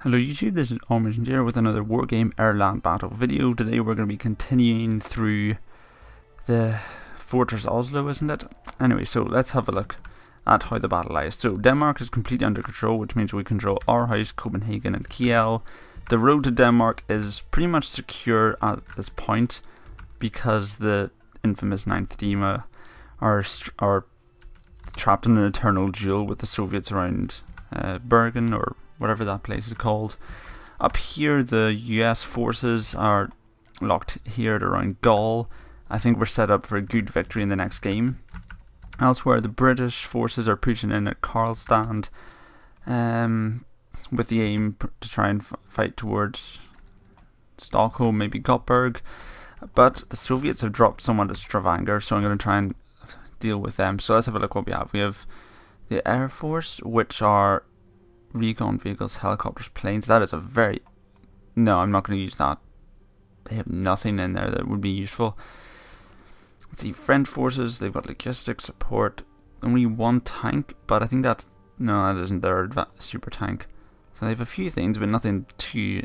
Hello YouTube, this is Armoured here with another Wargame Airland battle video. Today we're going to be continuing through the Fortress Oslo, isn't it? Anyway, so let's have a look at how the battle lies. So Denmark is completely under control, which means we control Aarhus, Copenhagen and Kiel. The road to Denmark is pretty much secure at this point because the infamous 9th Dema are trapped in an eternal duel with the Soviets around Bergen, or whatever that place is called. Up here the US forces are locked here at around Gaul. I think we're set up for a good victory in the next game. Elsewhere the British forces are pushing in at Karlstad with the aim to try and fight towards Stockholm, maybe Gothenburg. But the Soviets have dropped someone at Stavanger, so I'm going to try and deal with them. So let's have a look what we have. We have the Air Force, which are recon vehicles, helicopters, planes. That is a very... No, I'm not going to use that. They have nothing in there that would be useful. Let's see, French forces, they've got logistics, support, only one tank, but I think that... No, that isn't their super tank. So they have a few things, but nothing to...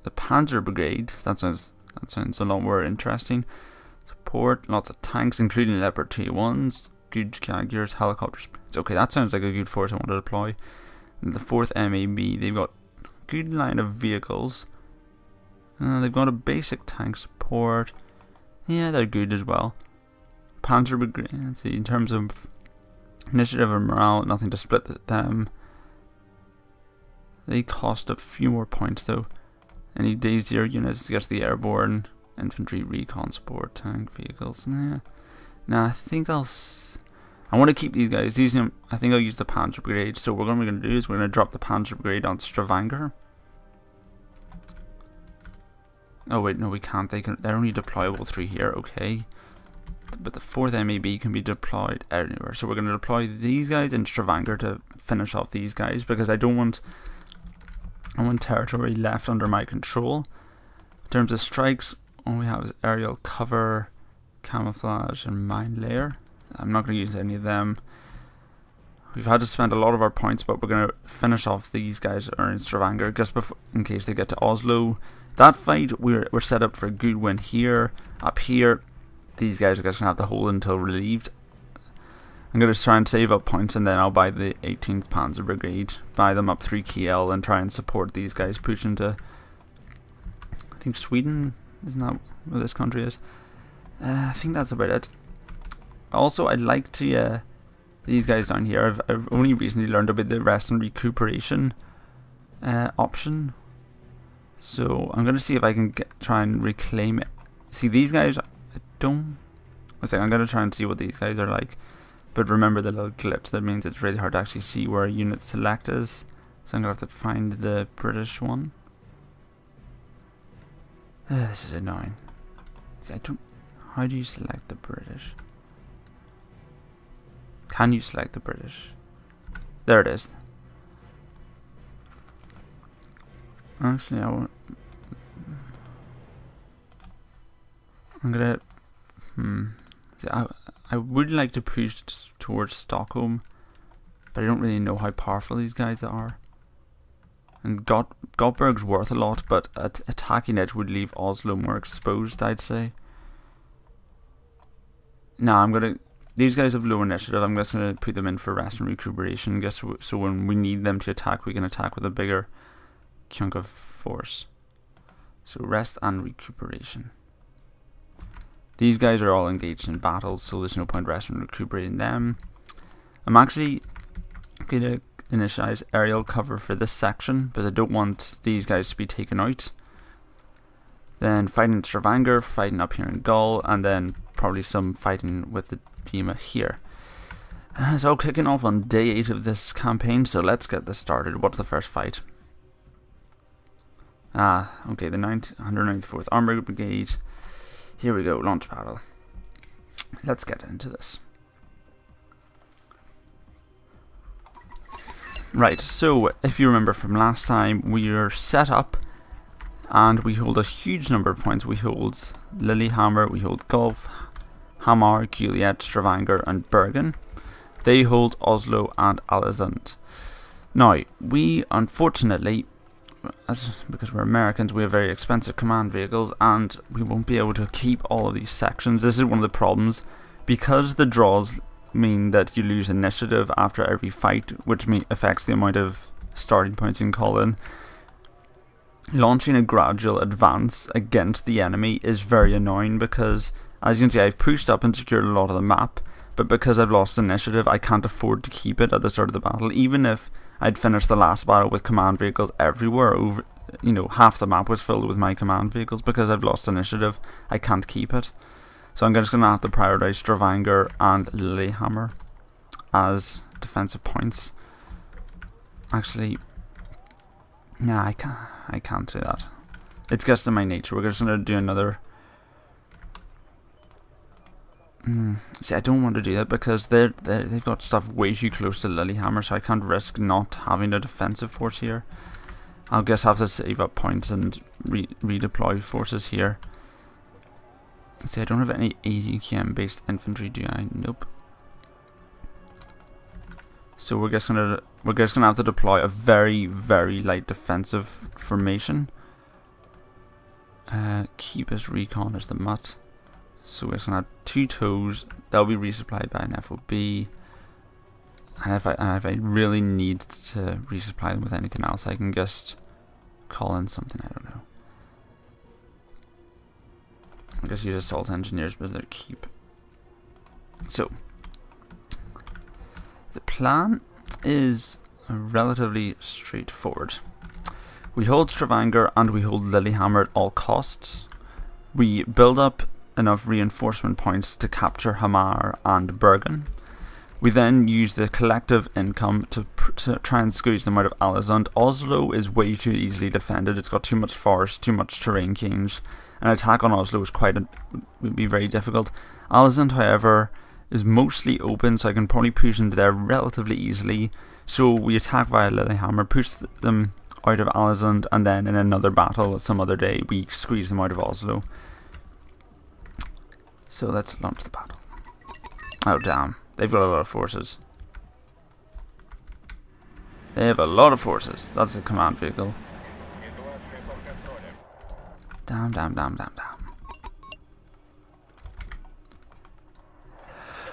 The Panzer Brigade, that sounds a lot more interesting. Support, lots of tanks, including Leopard 2-1s, good Jaguars, helicopters. It's okay, that sounds like a good force I want to deploy. The 4th MAB, they've got good line of vehicles. They've got a basic tank support. Yeah, they're good as well. Panzer Brigade, let's see, in terms of initiative and morale, nothing to split them. They cost a few more points though. Any D0 units against the airborne, infantry, recon support, tank vehicles. Nah, I think I want to keep these guys. I think I'll use the Panzer Brigade. So what we're going to do is we're going to drop the Panzer Brigade on Stavanger. Oh wait, no we can't. They're only deployable through here. Okay, but the 4th MAB can be deployed anywhere. So we're going to deploy these guys in Stavanger to finish off these guys because I want territory left under my control. In terms of strikes, all we have is aerial cover, camouflage, and mine layer. I'm not going to use any of them. We've had to spend a lot of our points, but we're going to finish off these guys that are in Stavanger just before, in case they get to Oslo. That fight, we're set up for a good win here. Up here, these guys are just going to have to hold until relieved. I'm going to try and save up points, and then I'll buy the 18th Panzer Brigade, buy them up through Kiel, and try and support these guys push into, I think, Sweden. Isn't that where this country is? I think that's about it. Also, I'd like to, these guys down here, I've only recently learned about the rest and recuperation option. So I'm going to see if I can try and reclaim it. See, these guys, I'm going to try and see what these guys are like. But remember the little glitch, that means it's really hard to actually see where a unit select is. So I'm going to have to find the British one. This is annoying. See, how do you select the British? Can you select the British? There it is. Actually, I'm gonna... See, I would like to push towards Stockholm, but I don't really know how powerful these guys are. And Gothenburg's worth a lot, but attacking it would leave Oslo more exposed, I'd say. Nah, these guys have low initiative. I'm just going to put them in for rest and recuperation, so when we need them to attack, we can attack with a bigger chunk of force. So rest and recuperation. These guys are all engaged in battles, so there's no point resting and recuperating them. I'm actually going to initialize aerial cover for this section, but I don't want these guys to be taken out. Then fighting in Stavanger, fighting up here in Gaul, and then probably some fighting with the Dema here. So kicking off on day 8 of this campaign, so let's get this started. What's the first fight? Okay, the 194th Armoured Brigade. Here we go, launch battle. Let's get into this. Right, so if you remember from last time, we are set up and we hold a huge number of points. We hold Lillehammer, we hold Gulf, Hamar, Juliet, Stavanger and Bergen. They hold Oslo and Ålesund. Now, we unfortunately because we're Americans, we have very expensive command vehicles, and we won't be able to keep all of these sections. This is one of the problems, because the draws mean that you lose initiative after every fight, which affects the amount of starting points you can call in. Launching a gradual advance against the enemy is very annoying, because as you can see, I've pushed up and secured a lot of the map, but because I've lost initiative, I can't afford to keep it at the start of the battle. Even if I'd finished the last battle with command vehicles everywhere, over, half the map was filled with my command vehicles, because I've lost initiative, I can't keep it. So I'm just going to have to prioritize Stavanger and Lillehammer as defensive points. Actually, nah, I can't do that. It's just in my nature. We're just going to do another. See, I don't want to do that because they've got stuff way too close to Lillehammer, so I can't risk not having a defensive force here. I'll just have to save up points and redeploy forces here. See, I don't have any 80 km based infantry, do I? Nope. So we're just gonna have to deploy a very, very light defensive formation. Keep us recon as the mutt. So we're just gonna have 2 toes. That'll be resupplied by an FOB. And if I really need to resupply them with anything else, I can just call in something, I don't know. I'll just use assault engineers as their keep. So the plan is relatively straightforward. We hold Stavanger and we hold Lillehammer at all costs. We build up enough reinforcement points to capture Hamar and Bergen. We then use the collective income to try and squeeze them out of Alisund. Oslo is way too easily defended. It's got too much forest, too much terrain change. An attack on Oslo would be very difficult. Alisund, however, is mostly open, so I can probably push into there relatively easily. So we attack via Lillehammer, push them out of Alisund, and then in another battle some other day we squeeze them out of Oslo. So let's launch the battle. Oh damn, they've got a lot of forces. They have a lot of forces. That's a command vehicle. Damn.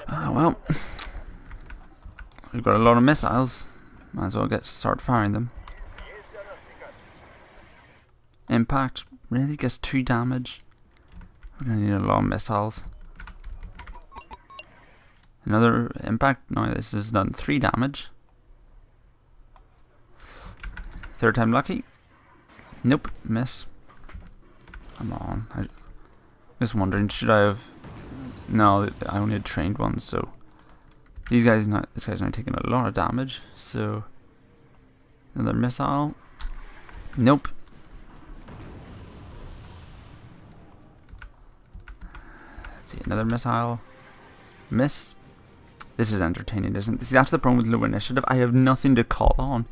Well, we've got a lot of missiles. Might as well start firing them. Impact really gets 2 damage. We're gonna need a lot of missiles. Another impact. No, this has done 3 damage. 3rd time lucky. Nope, miss. Come on. I'm just wondering, should I have... No, I only had trained ones, so... This guy's not taking a lot of damage, so... Another missile. Nope. Let's see, another missile. Miss. This is entertaining, isn't it? See, that's the problem with low initiative. I have nothing to call on.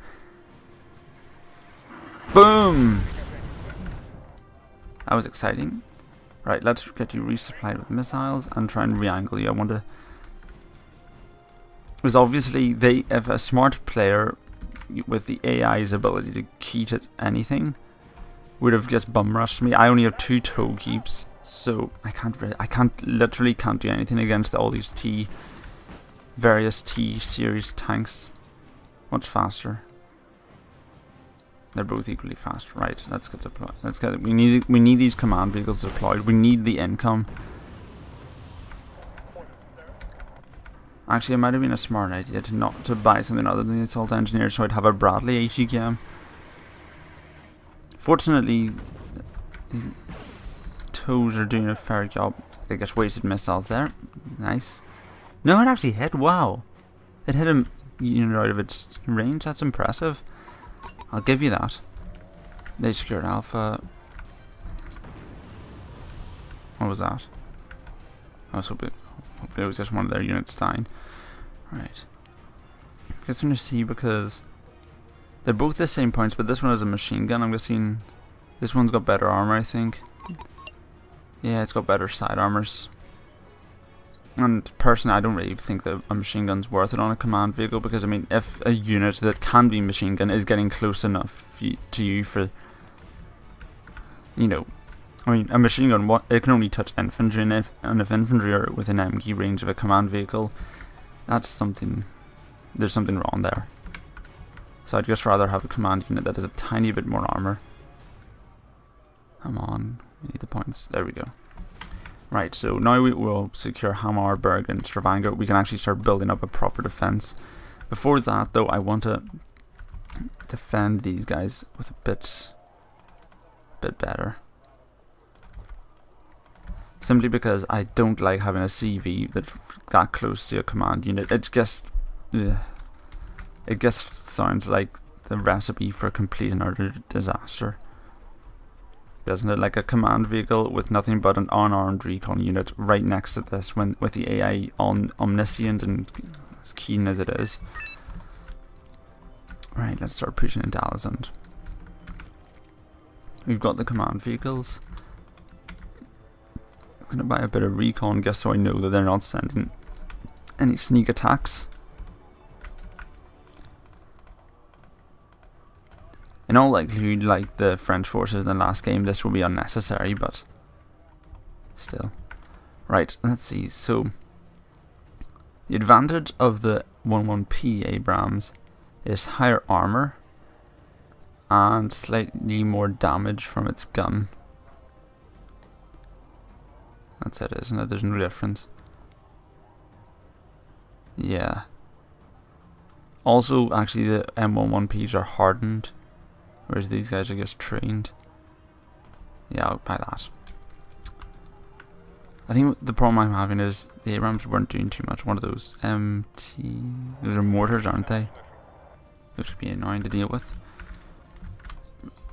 Boom! That was exciting. Right, let's get you resupplied with missiles and try and re-angle you. I want to... Because obviously, if a smart player with the AI's ability to cheat at anything would have just bum rushed me. I only have 2 toe keeps, so I literally can't do anything against all these various T series tanks. What's faster? They're both equally fast, right? Let's get deployed. We need these command vehicles deployed. We need the income. Actually, it might have been a smart idea to buy something other than the assault engineer, so I'd have a Bradley HEKM. Fortunately, these toes are doing a fair job. They get wasted missiles there. Nice. No, it actually hit. Wow, it hit a unit out of its range. That's impressive. I'll give you that. They secured Alpha. What was that? I was hoping it was just one of their units dying. Right. Just want to see, because they're both the same points, but this one has a machine gun. I'm guessing this one's got better armor, I think. Yeah, it's got better side armors. And personally, I don't really think that a machine gun's worth it on a command vehicle, because I mean, if a unit that can be machine gun is getting close enough to you for, you know, I mean, a machine gun, it can only touch infantry, and if infantry are within MG range of a command vehicle, that's something, there's something wrong there. So I'd just rather have a command unit that has a tiny bit more armor. Come on, we need the points. There we go. Right, so now we will secure Armoured Brigade and Stavanger. We can actually start building up a proper defense. Before that, though, I want to defend these guys with a bit better. Simply because I don't like having a CV that's that close to a command unit. It just sounds like the recipe for complete and utter disaster, doesn't it? Like a command vehicle with nothing but an unarmed recon unit right next to this, with the AI omniscient and as keen as it is. Right, let's start pushing into Airland. We've got the command vehicles. I'm gonna buy a bit of recon just so I know that they're not sending any sneak attacks. In all likelihood, like the French forces in the last game, this will be unnecessary, but still. Right, let's see. So, the advantage of the 11P Abrams is higher armor and slightly more damage from its gun. That's it, isn't it? There's no difference. Yeah. Also, actually, the M11Ps are hardened, whereas these guys are just trained. Yeah, I'll buy that. I think the problem I'm having is the Abrams weren't doing too much. One of those MT... Those are mortars, aren't they? Those could be annoying to deal with.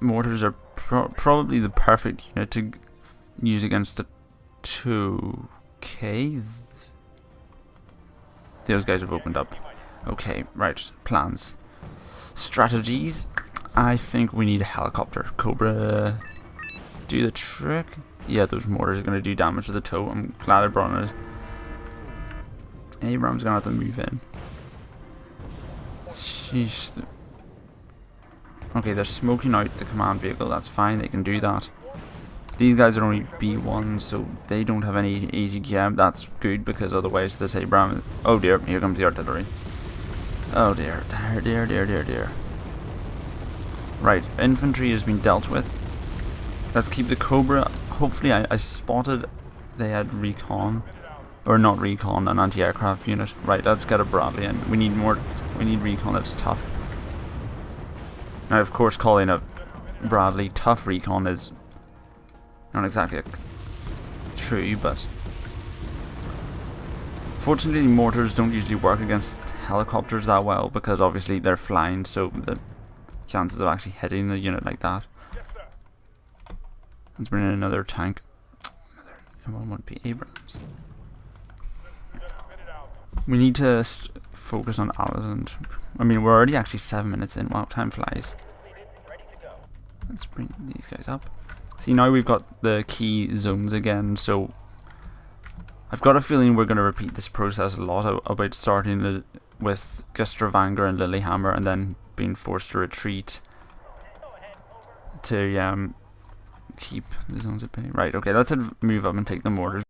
Mortars are probably the perfect unit to use against the 2K. Those guys have opened up. Okay, right. Plans. Strategies. I think we need a helicopter. Cobra do the trick. Yeah, those mortars are going to do damage to the toe. I'm glad I brought it. Abrams going to have to move in. Sheesh. Okay, they're smoking out the command vehicle. That's fine. They can do that. These guys are only B1, so they don't have any ATKM. That's good, because otherwise this Abrams... Oh dear, here comes the artillery. Oh dear, dear, dear, dear, dear. Right, infantry has been dealt with. Let's keep the Cobra. Hopefully, I spotted they had recon, or not recon, an anti-aircraft unit. Right, let's get a Bradley in. We need more. We need recon that's tough. Now, of course, calling a Bradley tough recon is not exactly true, but fortunately, mortars don't usually work against helicopters that well, because obviously they're flying, so the chances of actually hitting a unit like that. Let's bring in another tank. Another M11P Abrams. We need to focus on Airland. I mean, we're already actually 7 minutes in. Wow, time flies. Let's bring these guys up. See, now we've got the key zones again, so I've got a feeling we're going to repeat this process a lot about starting with Stavanger and Lillehammer and then being forced to retreat to keep the zones at bay. Right, okay, let's move up and take the mortars.